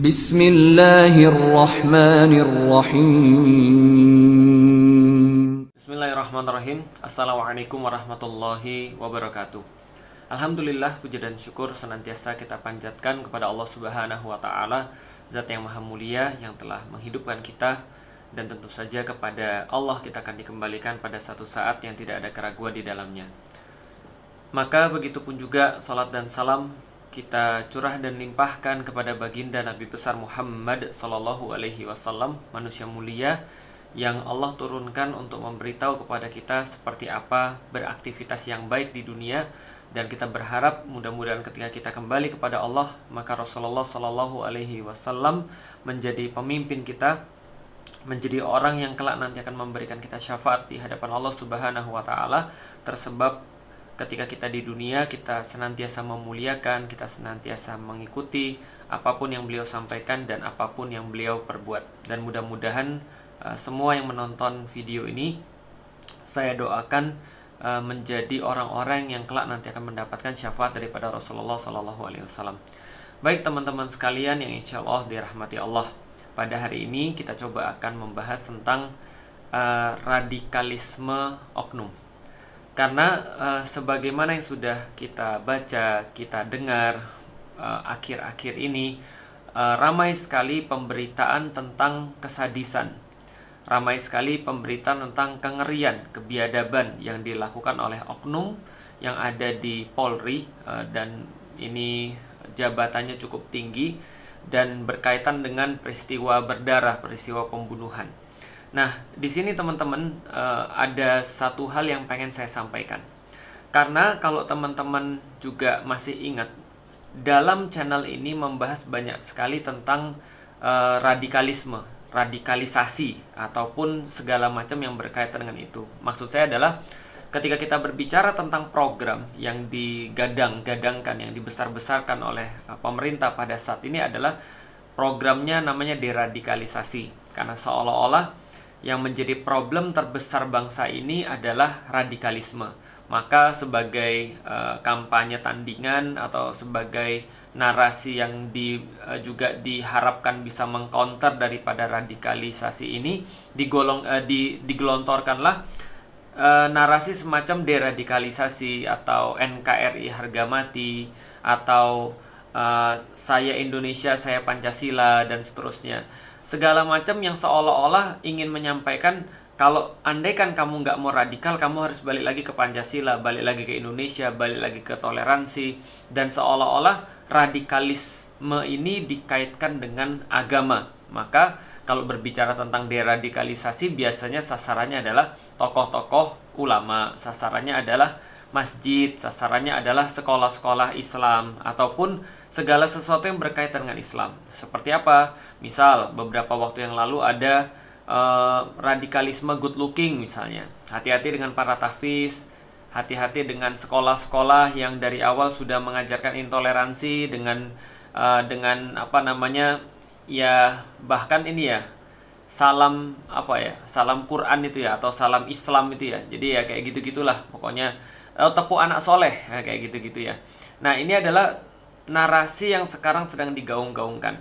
Bismillahirrahmanirrahim. Bismillahirrahmanirrahim. Assalamualaikum warahmatullahi wabarakatuh. Alhamdulillah, puji dan syukur senantiasa kita panjatkan kepada Allah Subhanahu wa Ta'ala, Zat yang Maha Mulia yang telah menghidupkan kita, dan tentu saja kepada Allah kita akan dikembalikan pada satu saat yang tidak ada keraguan di dalamnya. Maka begitupun juga salat dan salam kita curah dan limpahkan kepada baginda Nabi besar Muhammad sallallahu alaihi wasallam, manusia mulia yang Allah turunkan untuk memberitahu kepada kita seperti apa beraktivitas yang baik di dunia, dan kita berharap mudah-mudahan ketika kita kembali kepada Allah, maka Rasulullah sallallahu alaihi wasallam menjadi pemimpin kita, menjadi orang yang kelak nanti akan memberikan kita syafaat di hadapan Allah Subhanahu wa Ta'ala, tersebab ketika kita di dunia, kita senantiasa memuliakan, kita senantiasa mengikuti apapun yang beliau sampaikan dan apapun yang beliau perbuat. Dan mudah-mudahan semua yang menonton video ini, saya doakan menjadi orang-orang yang kelak nanti akan mendapatkan syafaat daripada Rasulullah SAW. Baik teman-teman sekalian yang insya Allah dirahmati Allah, pada hari ini kita coba akan membahas tentang radikalisme oknum. Karena sebagaimana yang sudah kita baca, kita dengar akhir-akhir ini, ramai sekali pemberitaan tentang kesadisan, ramai sekali pemberitaan tentang kengerian, kebiadaban yang dilakukan oleh oknum yang ada di Polri, dan ini jabatannya cukup tinggi dan berkaitan dengan peristiwa berdarah, peristiwa pembunuhan. Nah, di sini teman-teman ada satu hal yang pengen saya sampaikan. Karena kalau teman-teman juga masih ingat, dalam channel ini membahas banyak sekali tentang radikalisme, radikalisasi, ataupun segala macam yang berkaitan dengan itu. Maksud saya adalah ketika kita berbicara tentang program yang digadang-gadangkan, yang dibesar-besarkan oleh pemerintah pada saat ini adalah programnya namanya deradikalisasi. Karena seolah-olah yang menjadi problem terbesar bangsa ini adalah radikalisme. Maka sebagai kampanye tandingan atau sebagai narasi yang juga diharapkan bisa mengcounter daripada radikalisasi ini, digelontorkanlah narasi semacam deradikalisasi atau NKRI harga mati, atau saya Indonesia, saya Pancasila, dan seterusnya. Segala macam yang seolah-olah ingin menyampaikan kalau andaikan kamu nggak mau radikal, kamu harus balik lagi ke Pancasila, balik lagi ke Indonesia, balik lagi ke toleransi. Dan seolah-olah radikalisme ini dikaitkan dengan agama. Maka kalau berbicara tentang deradikalisasi, biasanya sasarannya adalah tokoh-tokoh ulama, sasarannya adalah masjid, sasarannya adalah sekolah-sekolah Islam, ataupun segala sesuatu yang berkaitan dengan Islam. Seperti apa? Misal beberapa waktu yang lalu ada radikalisme good looking misalnya. Hati-hati dengan para tahfiz, hati-hati dengan sekolah-sekolah yang dari awal sudah mengajarkan intoleransi dengan apa namanya, ya bahkan ini ya, salam Quran itu ya, atau salam Islam itu ya. Jadi ya kayak gitu-gitulah pokoknya, tepuk anak soleh, kayak gitu-gitu ya. Nah, ini adalah narasi yang sekarang sedang digaung-gaungkan,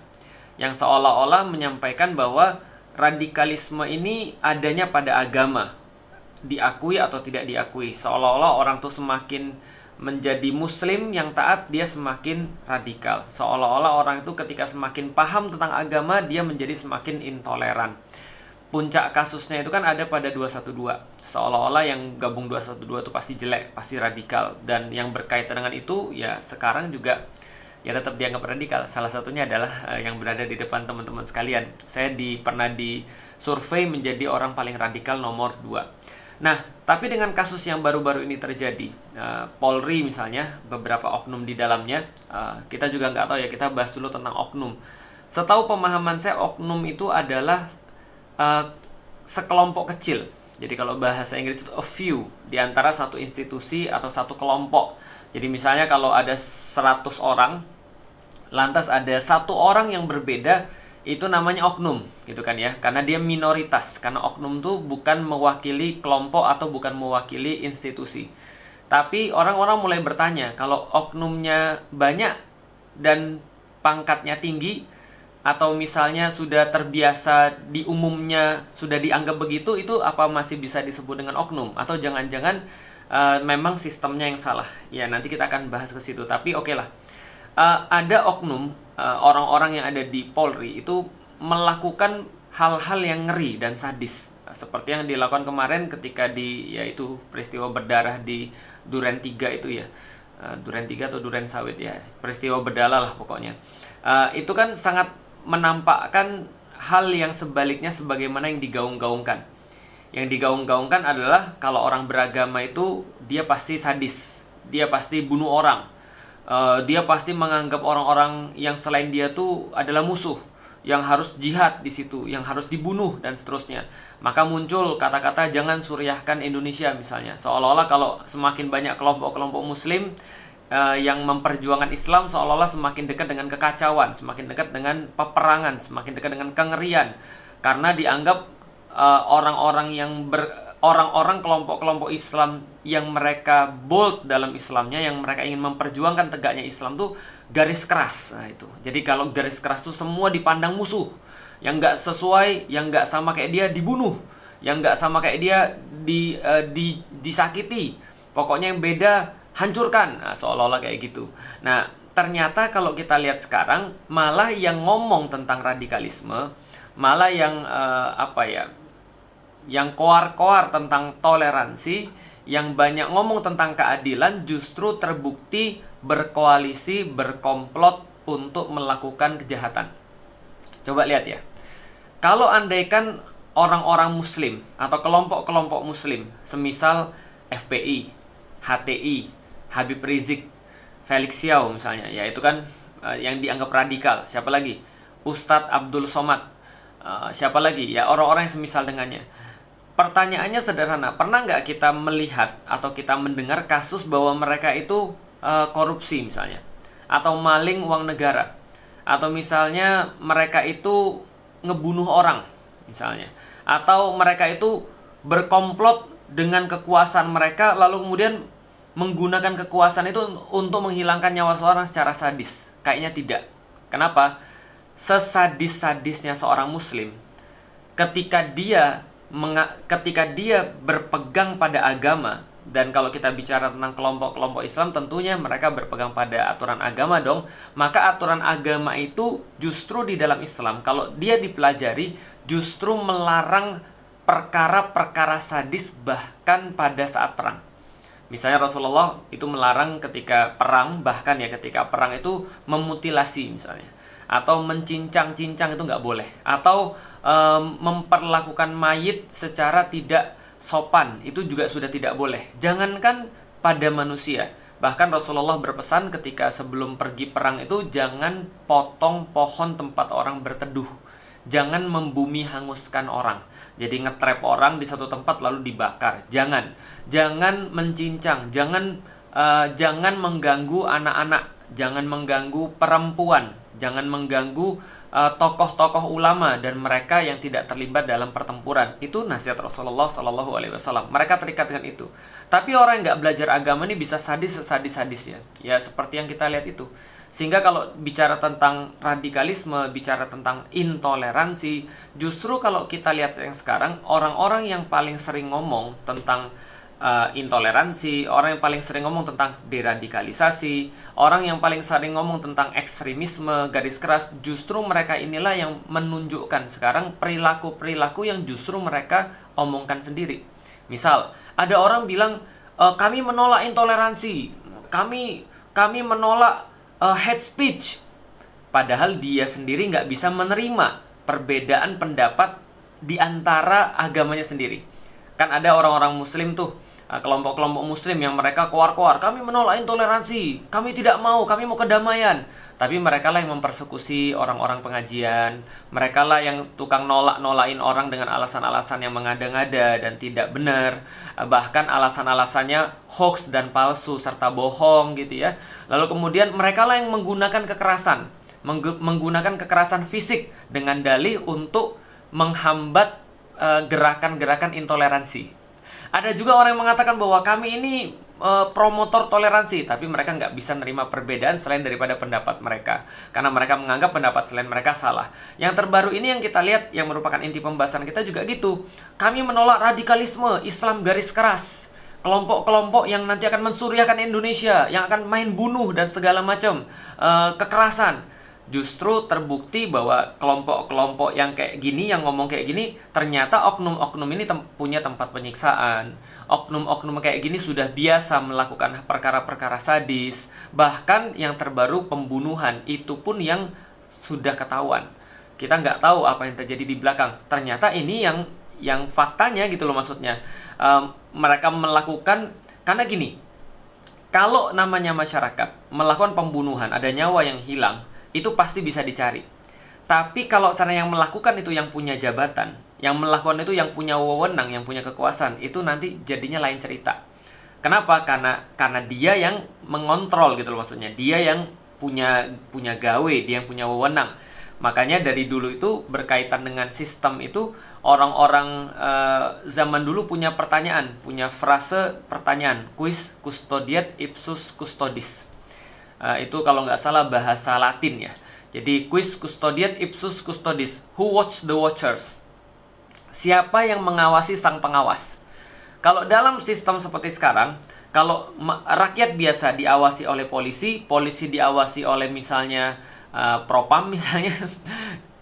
yang seolah-olah menyampaikan bahwa radikalisme ini adanya pada agama, diakui atau tidak diakui. Seolah-olah orang tuh semakin menjadi muslim yang taat, dia semakin radikal. Seolah-olah orang itu ketika semakin paham tentang agama, dia menjadi semakin intoleran. Puncak kasusnya itu kan ada pada 212. Seolah-olah yang gabung 212 itu pasti jelek, pasti radikal. Dan yang berkaitan dengan itu ya sekarang juga ya tetap dianggap radikal. Salah satunya adalah yang berada di depan teman-teman sekalian. Saya pernah disurvei menjadi orang paling radikal nomor 2. Nah, tapi dengan kasus yang baru-baru ini terjadi, Polri misalnya, beberapa oknum di dalamnya, kita juga nggak tahu ya, kita bahas dulu tentang oknum. Setahu pemahaman saya, oknum itu adalah sekelompok kecil. Jadi kalau bahasa Inggris itu a few, di antara satu institusi atau satu kelompok. Jadi misalnya kalau ada 100 orang, lantas ada satu orang yang berbeda, itu namanya oknum, gitu kan ya. Karena dia minoritas, karena oknum itu bukan mewakili kelompok atau bukan mewakili institusi. Tapi orang-orang mulai bertanya, kalau oknumnya banyak dan pangkatnya tinggi, atau misalnya sudah terbiasa di umumnya sudah dianggap begitu, itu apa masih bisa disebut dengan oknum? Atau jangan-jangan memang sistemnya yang salah? Ya, nanti kita akan bahas ke situ. Tapi oke lah. Ada oknum orang-orang yang ada di Polri itu melakukan hal-hal yang ngeri dan sadis, seperti yang dilakukan kemarin ketika yaitu peristiwa berdarah di Duren 3 itu ya. Duren 3 atau Duren Sawit ya, peristiwa berdala lah pokoknya. Itu kan sangat menampakkan hal yang sebaliknya sebagaimana yang digaung-gaungkan. Yang digaung-gaungkan adalah kalau orang beragama itu dia pasti sadis, dia pasti bunuh orang, dia pasti menganggap orang-orang yang selain dia tuh adalah musuh, yang harus jihad di situ, yang harus dibunuh dan seterusnya. Maka muncul kata-kata jangan suriahkan Indonesia misalnya, seolah-olah kalau semakin banyak kelompok-kelompok Muslim yang memperjuangkan Islam, seolah-olah semakin dekat dengan kekacauan, semakin dekat dengan peperangan, semakin dekat dengan kengerian, karena dianggap orang-orang kelompok-kelompok Islam yang mereka bold dalam Islamnya, yang mereka ingin memperjuangkan tegaknya Islam tuh garis keras. Nah itu. Jadi kalau garis keras tuh semua dipandang musuh, yang nggak sesuai, yang nggak sama kayak dia dibunuh, yang nggak sama kayak dia disakiti, pokoknya yang beda hancurkan. Nah, seolah-olah kayak gitu. Nah, ternyata kalau kita lihat sekarang, malah yang ngomong tentang radikalisme, malah yang yang koar-koar tentang toleransi, yang banyak ngomong tentang keadilan, justru terbukti berkoalisi, berkomplot untuk melakukan kejahatan. Coba lihat ya. Kalau andaikan orang-orang Muslim atau kelompok-kelompok Muslim, semisal FPI, HTI, Habib Rizik, Felix Xiao misalnya, ya itu kan yang dianggap radikal. Siapa lagi? Ustadz Abdul Somad. Siapa lagi? Ya orang-orang yang semisal dengannya. Pertanyaannya sederhana, pernah nggak kita melihat atau kita mendengar kasus bahwa mereka itu korupsi misalnya, atau maling uang negara, atau misalnya mereka itu ngebunuh orang misalnya, atau mereka itu berkomplot dengan kekuasaan mereka lalu kemudian menggunakan kekuasaan itu untuk menghilangkan nyawa seorang secara sadis? Kayaknya tidak. Kenapa? Sesadis-sadisnya seorang Muslim, ketika dia berpegang pada agama, dan kalau kita bicara tentang kelompok-kelompok Islam, tentunya mereka berpegang pada aturan agama dong. Maka aturan agama itu justru di dalam Islam, kalau dia dipelajari, justru melarang perkara-perkara sadis bahkan pada saat perang. Misalnya Rasulullah itu melarang ketika perang, bahkan ya ketika perang itu memutilasi misalnya, atau mencincang-cincang itu nggak boleh, atau memperlakukan mayit secara tidak sopan, itu juga sudah tidak boleh. Jangankan pada manusia, bahkan Rasulullah berpesan ketika sebelum pergi perang itu jangan potong pohon tempat orang berteduh, jangan membumi hanguskan orang. Jadi ngetrap orang di satu tempat lalu dibakar. Jangan mencincang, jangan mengganggu anak-anak, jangan mengganggu perempuan, jangan mengganggu tokoh-tokoh ulama dan mereka yang tidak terlibat dalam pertempuran. Itu nasihat Rasulullah SAW. Mereka terikat dengan itu. Tapi orang yang nggak belajar agama ini bisa sadis-sadisnya. Ya seperti yang kita lihat itu. Sehingga kalau bicara tentang radikalisme, bicara tentang intoleransi, justru kalau kita lihat yang sekarang, orang-orang yang paling sering ngomong tentang intoleransi, orang yang paling sering ngomong tentang deradikalisasi, orang yang paling sering ngomong tentang ekstremisme, garis keras, justru mereka inilah yang menunjukkan sekarang perilaku-perilaku yang justru mereka omongkan sendiri. Misal, ada orang bilang, kami menolak intoleransi, kami menolak hate speech, padahal dia sendiri nggak bisa menerima perbedaan pendapat di antara agamanya sendiri. Kan ada orang-orang Muslim tuh, kelompok-kelompok Muslim yang mereka koar-koar, kami menolak intoleransi, kami tidak mau, kami mau kedamaian. Tapi mereka lah yang mempersekusi orang-orang pengajian, mereka lah yang tukang nolak-nolain orang dengan alasan-alasan yang mengada-ngada dan tidak benar, bahkan alasan-alasannya hoax dan palsu serta bohong gitu ya. Lalu kemudian mereka lah yang menggunakan kekerasan fisik dengan dalih untuk menghambat gerakan-gerakan intoleransi. Ada juga orang yang mengatakan bahwa kami ini promotor toleransi, tapi mereka nggak bisa nerima perbedaan selain daripada pendapat mereka, karena mereka menganggap pendapat selain mereka salah. Yang terbaru ini yang kita lihat, yang merupakan inti pembahasan kita juga gitu. Kami menolak radikalisme Islam garis keras, kelompok-kelompok yang nanti akan mensuryahkan Indonesia, yang akan main bunuh dan segala macam kekerasan. Justru terbukti bahwa kelompok-kelompok yang kayak gini, yang ngomong kayak gini, ternyata oknum-oknum ini punya tempat penyiksaan. Oknum-oknum kayak gini sudah biasa melakukan perkara-perkara sadis. Bahkan yang terbaru pembunuhan, itu pun yang sudah ketahuan. Kita nggak tahu apa yang terjadi di belakang. Ternyata ini yang faktanya gitu loh, maksudnya. Mereka melakukan, karena gini, kalau namanya masyarakat melakukan pembunuhan, ada nyawa yang hilang, itu pasti bisa dicari. Tapi kalau sana yang melakukan itu yang punya jabatan, yang melakukan itu yang punya wewenang, yang punya kekuasaan, itu nanti jadinya lain cerita. Kenapa? Karena dia yang mengontrol gitu loh, maksudnya. Dia yang punya gawe, dia yang punya wewenang. Makanya dari dulu itu berkaitan dengan sistem itu, orang-orang zaman dulu punya pertanyaan, punya frase pertanyaan, quis custodiet ipsus custodis. Itu kalau nggak salah bahasa Latin ya. Jadi quis custodiet ipsus custodis, who watch the watchers? Siapa yang mengawasi sang pengawas? Kalau dalam sistem seperti sekarang, kalau rakyat biasa diawasi oleh polisi, polisi diawasi oleh misalnya propam misalnya,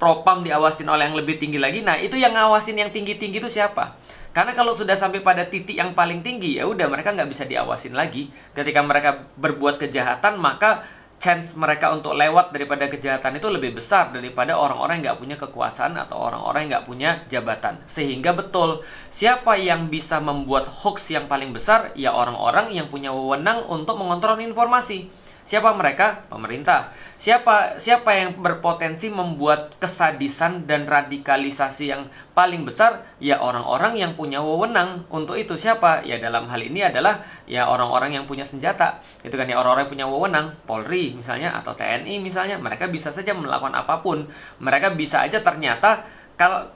propam diawasin oleh yang lebih tinggi lagi. Nah, itu yang ngawasin yang tinggi-tinggi itu siapa? Karena kalau sudah sampai pada titik yang paling tinggi, ya udah mereka nggak bisa diawasin lagi. Ketika mereka berbuat kejahatan, maka chance mereka untuk lewat daripada kejahatan itu lebih besar daripada orang-orang yang nggak punya kekuasaan atau orang-orang yang nggak punya jabatan. Sehingga betul, siapa yang bisa membuat hoax yang paling besar? Ya orang-orang yang punya wewenang untuk mengontrol informasi. Siapa mereka? Pemerintah. Siapa yang berpotensi membuat kesadisan dan radikalisasi yang paling besar? Ya orang-orang yang punya wewenang untuk itu. Siapa? Ya dalam hal ini adalah ya orang-orang yang punya senjata. Itu kan ya, orang-orang yang punya wewenang, Polri misalnya atau TNI misalnya, mereka bisa saja melakukan apapun. Mereka bisa aja ternyata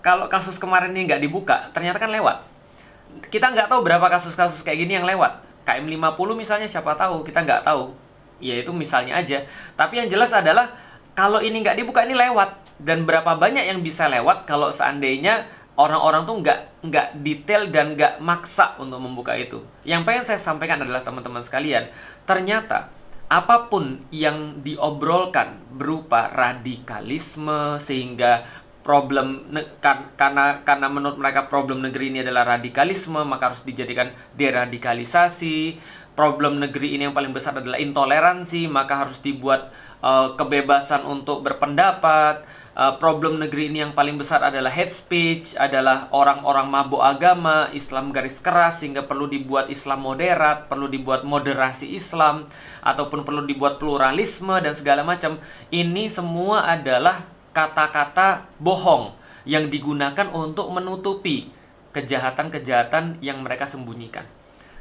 kalau kasus kemarin ini nggak dibuka, ternyata kan lewat. Kita nggak tahu berapa kasus-kasus kayak gini yang lewat. KM50 misalnya, siapa tahu, kita nggak tahu. Ya itu misalnya aja. Tapi yang jelas adalah kalau ini nggak dibuka, ini lewat. Dan berapa banyak yang bisa lewat kalau seandainya orang-orang tuh nggak detail dan nggak maksa untuk membuka itu. Yang pengen saya sampaikan adalah teman-teman sekalian, ternyata apapun yang diobrolkan berupa radikalisme, sehingga karena menurut mereka problem negeri ini adalah radikalisme, maka harus dijadikan deradikalisasi. Problem negeri ini yang paling besar adalah intoleransi, maka harus dibuat kebebasan untuk berpendapat. Problem negeri ini yang paling besar adalah hate speech, adalah orang-orang mabuk agama, Islam garis keras, sehingga perlu dibuat Islam moderat, perlu dibuat moderasi Islam, ataupun perlu dibuat pluralisme dan segala macam. Ini semua adalah kata-kata bohong yang digunakan untuk menutupi kejahatan-kejahatan yang mereka sembunyikan.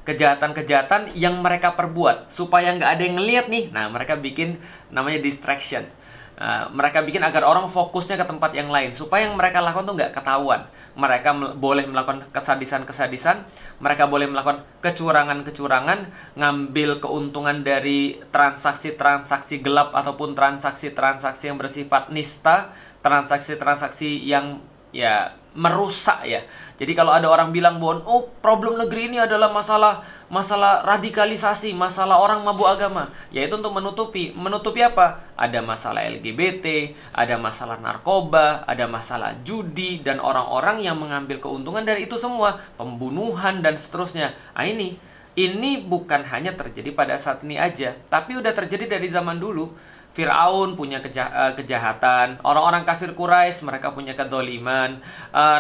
Kejahatan-kejahatan yang mereka perbuat supaya nggak ada yang ngeliat nih. Nah, mereka bikin namanya distraction. Mereka bikin agar orang fokusnya ke tempat yang lain supaya yang mereka lakukan tuh nggak ketahuan. Mereka boleh melakukan kesadisan-kesadisan, mereka boleh melakukan kecurangan-kecurangan, ngambil keuntungan dari transaksi-transaksi gelap ataupun transaksi-transaksi yang bersifat nista, transaksi-transaksi yang ya merusak ya. Jadi kalau ada orang bilang bahwa problem negeri ini adalah masalah radikalisasi, masalah orang mabuk agama, yaitu untuk menutupi apa? Ada masalah LGBT, ada masalah narkoba, ada masalah judi, dan orang-orang yang mengambil keuntungan dari itu semua, pembunuhan dan seterusnya. Nah, ini bukan hanya terjadi pada saat ini aja, tapi udah terjadi dari zaman dulu. Fir'aun punya kejahatan, orang-orang kafir Quraisy mereka punya kezaliman,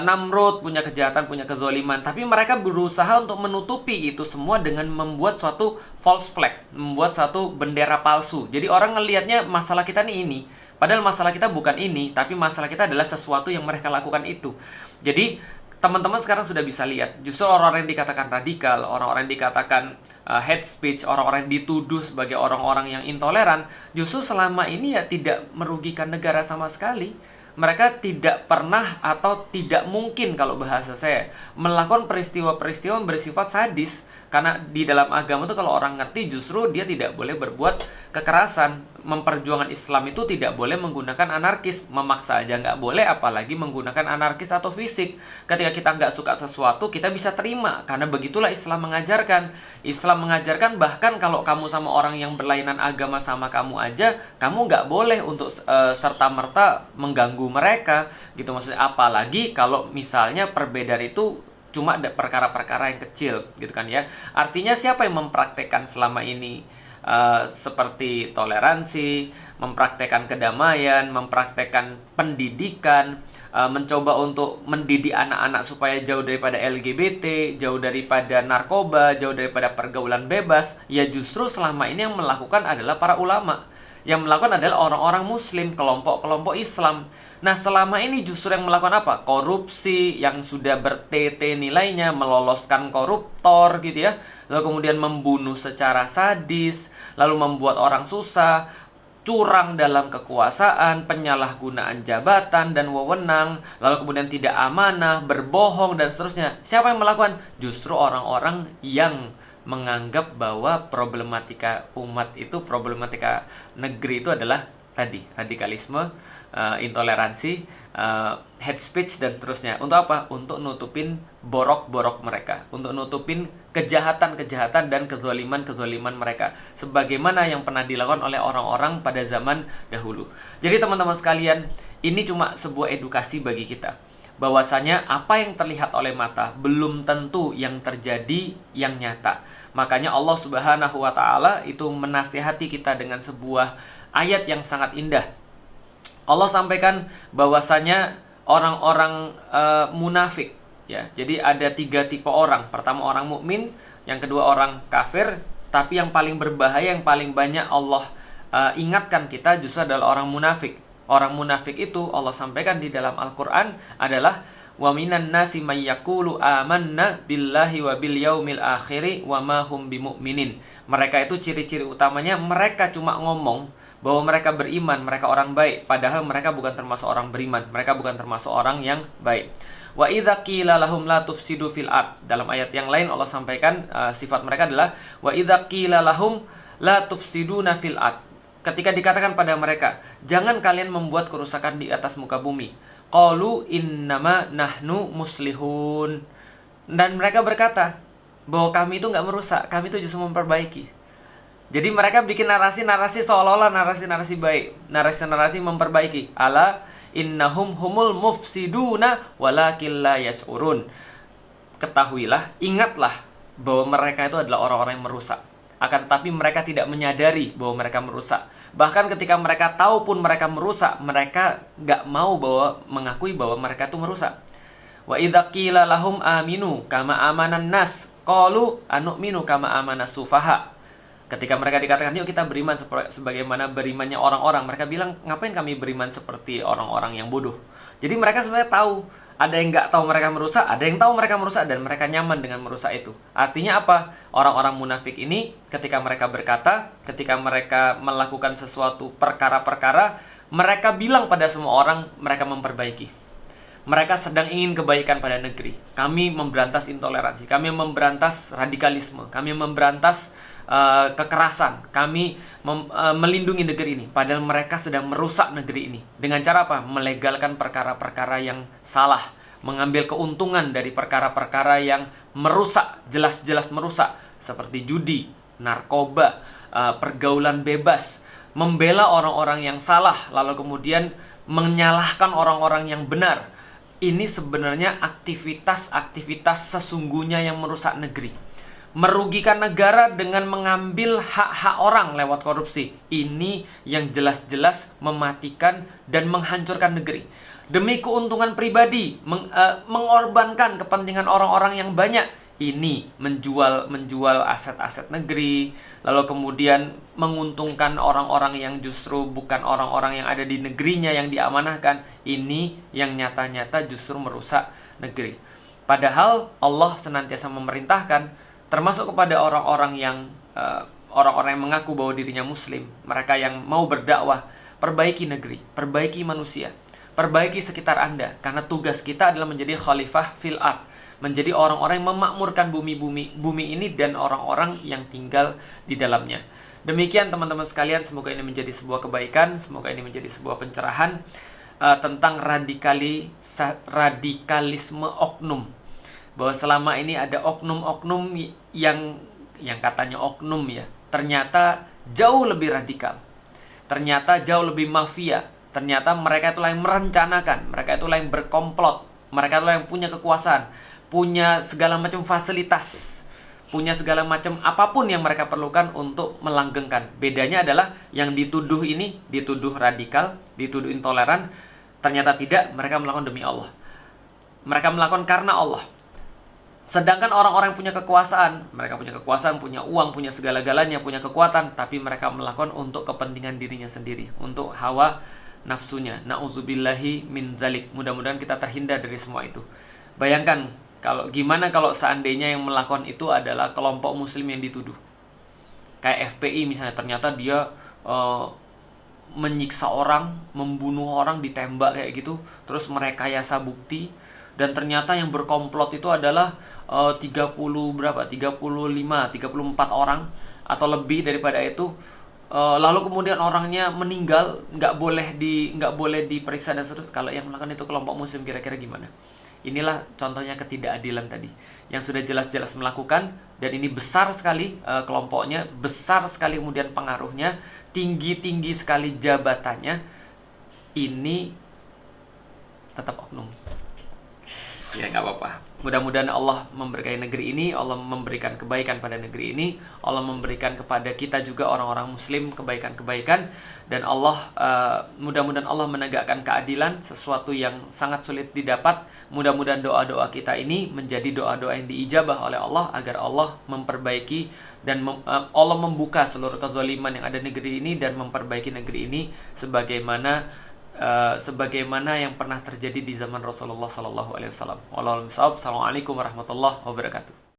Namrud punya kejahatan, punya kezaliman, tapi mereka berusaha untuk menutupi itu semua dengan membuat suatu false flag, membuat satu bendera palsu. Jadi orang ngelihatnya masalah kita nih ini, padahal masalah kita bukan ini, tapi masalah kita adalah sesuatu yang mereka lakukan itu. Jadi teman-teman sekarang sudah bisa lihat, justru orang-orang yang dikatakan radikal, orang-orang yang dikatakan hate speech, orang-orang yang dituduh sebagai orang-orang yang intoleran, justru selama ini ya tidak merugikan negara sama sekali. mereka tidak pernah atau tidak mungkin, kalau bahasa saya, melakukan peristiwa-peristiwa yang bersifat sadis. Karena di dalam agama itu kalau orang ngerti, justru dia tidak boleh berbuat kekerasan. Memperjuangkan Islam itu tidak boleh menggunakan anarkis, memaksa aja nggak boleh, apalagi menggunakan anarkis atau fisik. Ketika kita nggak suka sesuatu, kita bisa terima, karena begitulah Islam mengajarkan. Islam mengajarkan bahkan kalau kamu sama orang yang berlainan agama sama kamu aja, kamu nggak boleh untuk serta-merta mengganggu mereka, gitu maksudnya. Apalagi kalau misalnya perbedaan itu cuma ada perkara-perkara yang kecil, gitu kan ya. Artinya siapa yang mempraktekkan selama ini seperti toleransi, mempraktekkan kedamaian, mempraktekkan pendidikan, mencoba untuk mendidik anak-anak supaya jauh daripada LGBT, jauh daripada narkoba, jauh daripada pergaulan bebas, ya justru selama ini yang melakukan adalah para ulama. Yang melakukan adalah orang-orang muslim, kelompok-kelompok Islam. Nah, selama ini justru yang melakukan apa? Korupsi yang sudah ber-TT nilainya, meloloskan koruptor gitu ya. Lalu kemudian membunuh secara sadis, lalu membuat orang susah, curang dalam kekuasaan, penyalahgunaan jabatan dan wewenang, lalu kemudian tidak amanah, berbohong dan seterusnya. Siapa yang melakukan? Justru orang-orang yang menganggap bahwa problematika umat itu, problematika negeri itu adalah tadi radikalisme, intoleransi, hate speech dan seterusnya. Untuk apa? Untuk nutupin borok-borok mereka, untuk nutupin kejahatan-kejahatan dan kezaliman-kezaliman mereka, sebagaimana yang pernah dilakukan oleh orang-orang pada zaman dahulu. Jadi teman-teman sekalian, ini cuma sebuah edukasi bagi kita, bahwasanya apa yang terlihat oleh mata belum tentu yang terjadi yang nyata. Makanya Allah Subhanahu wa Ta'ala itu menasihati kita dengan sebuah ayat yang sangat indah. Allah sampaikan bahwasanya orang-orang munafik, ya. Jadi ada 3 tipe orang. Pertama orang mukmin, yang kedua orang kafir, tapi yang paling berbahaya, yang paling banyak Allah ingatkan kita justru adalah orang munafik. Orang munafik itu Allah sampaikan di dalam Al-Quran adalah wa minan nasi may yaqulu amanna billahi wa bil yaumil akhiri wa ma hum bimumin. Mereka itu ciri-ciri utamanya mereka cuma ngomong bahwa mereka beriman, mereka orang baik, padahal mereka bukan termasuk orang beriman, mereka bukan termasuk orang yang baik. Wa idza qila lahum la tufsidu fil ard. Dalam ayat yang lain Allah sampaikan sifat mereka adalah wa idza qila lahum la tufsiduna fil ard. Ketika dikatakan pada mereka, jangan kalian membuat kerusakan di atas muka bumi, qalu innama nahnu muslihun. Dan mereka berkata bahwa kami itu nggak merusak, kami itu justru memperbaiki. Jadi mereka bikin narasi-narasi seolah-olah narasi-narasi baik, narasi-narasi memperbaiki. Ala innahum humul mufsiduna walakin la yash'urun. Ketahuilah, ingatlah bahwa mereka itu adalah orang-orang yang merusak. Akan tetapi mereka tidak menyadari bahwa mereka merusak. Bahkan ketika mereka tahu pun mereka merusak, mereka nggak mau mengakui bahwa mereka itu merusak. Wa idza qila lahum aminu kama amanan nas qalu anu'minu kama amanas sufaha. Ketika mereka dikatakan, yuk kita beriman sebagaimana berimannya orang-orang, mereka bilang, ngapain kami beriman seperti orang-orang yang bodoh. Jadi mereka sebenarnya tahu. Ada yang nggak tahu mereka merusak, ada yang tahu mereka merusak, dan mereka nyaman dengan merusak itu. Artinya apa? Orang-orang munafik ini ketika mereka berkata, ketika mereka melakukan sesuatu perkara-perkara, mereka bilang pada semua orang mereka memperbaiki. Mereka sedang ingin kebaikan pada negeri. Kami memberantas intoleransi, kami memberantas radikalisme, kami memberantas kekerasan, kami melindungi negeri ini. Padahal mereka sedang merusak negeri ini. Dengan cara apa? Melegalkan perkara-perkara yang salah, mengambil keuntungan dari perkara-perkara yang merusak, jelas-jelas merusak, seperti judi, narkoba, pergaulan bebas, membela orang-orang yang salah, lalu kemudian menyalahkan orang-orang yang benar. Ini sebenarnya aktivitas-aktivitas sesungguhnya yang merusak negeri, merugikan negara dengan mengambil hak-hak orang lewat korupsi. Ini yang jelas-jelas mematikan dan menghancurkan negeri. Demi keuntungan pribadi, mengorbankan kepentingan orang-orang yang banyak. Ini menjual aset-aset negeri, lalu kemudian menguntungkan orang-orang yang justru bukan orang-orang yang ada di negerinya yang diamanahkan. Ini yang nyata-nyata justru merusak negeri. Padahal Allah senantiasa memerintahkan, termasuk kepada orang-orang yang mengaku bahwa dirinya muslim, mereka yang mau berdakwah, perbaiki negeri, perbaiki manusia, perbaiki sekitar Anda, karena tugas kita adalah menjadi khalifah fil ard, menjadi orang-orang yang memakmurkan bumi ini dan orang-orang yang tinggal di dalamnya. Demikian teman-teman sekalian, semoga ini menjadi sebuah kebaikan, semoga ini menjadi sebuah pencerahan tentang radikalisme oknum. Bahwa selama ini ada oknum-oknum yang katanya oknum ya, ternyata jauh lebih radikal. Ternyata jauh lebih mafia. Ternyata mereka itulah yang merencanakan, mereka itulah yang berkomplot, mereka itulah yang punya kekuasaan, punya segala macam fasilitas, punya segala macam apapun yang mereka perlukan untuk melanggengkan. Bedanya adalah yang dituduh ini, dituduh radikal, dituduh intoleran, ternyata tidak, mereka melakukan demi Allah. Mereka melakukan karena Allah. Sedangkan orang-orang yang punya kekuasaan, mereka punya kekuasaan, punya uang, punya segala-galanya, punya kekuatan, tapi mereka melakukan untuk kepentingan dirinya sendiri, untuk hawa nafsunya. Na'udzubillahi min zalik. Mudah-mudahan kita terhindar dari semua itu. Bayangkan, gimana kalau seandainya yang melakukan itu adalah kelompok muslim yang dituduh. Kayak FPI misalnya, ternyata dia menyiksa orang, membunuh orang, ditembak kayak gitu, terus merekayasa bukti, dan ternyata yang berkomplot itu adalah 34 orang atau lebih daripada itu. Lalu kemudian orangnya meninggal, nggak boleh diperiksa dan seterusnya. Kalau yang melakukan itu kelompok muslim, kira-kira gimana? Inilah contohnya ketidakadilan tadi, yang sudah jelas-jelas melakukan, dan ini besar sekali kelompoknya, besar sekali kemudian pengaruhnya, tinggi-tinggi sekali jabatannya. Ini tetap oknum. Ya nggak apa-apa. Mudah-mudahan Allah memberkahi negeri ini, Allah memberikan kebaikan pada negeri ini, Allah memberikan kepada kita juga orang-orang muslim kebaikan-kebaikan, dan Allah mudah-mudahan Allah menegakkan keadilan, sesuatu yang sangat sulit didapat. Mudah-mudahan doa-doa kita ini menjadi doa-doa yang diijabah oleh Allah, agar Allah memperbaiki dan Allah membuka seluruh kezaliman yang ada di negeri ini dan memperbaiki negeri ini sebagaimana yang pernah terjadi di zaman Rasulullah SAW. Assalamualaikum warahmatullahi wabarakatuh.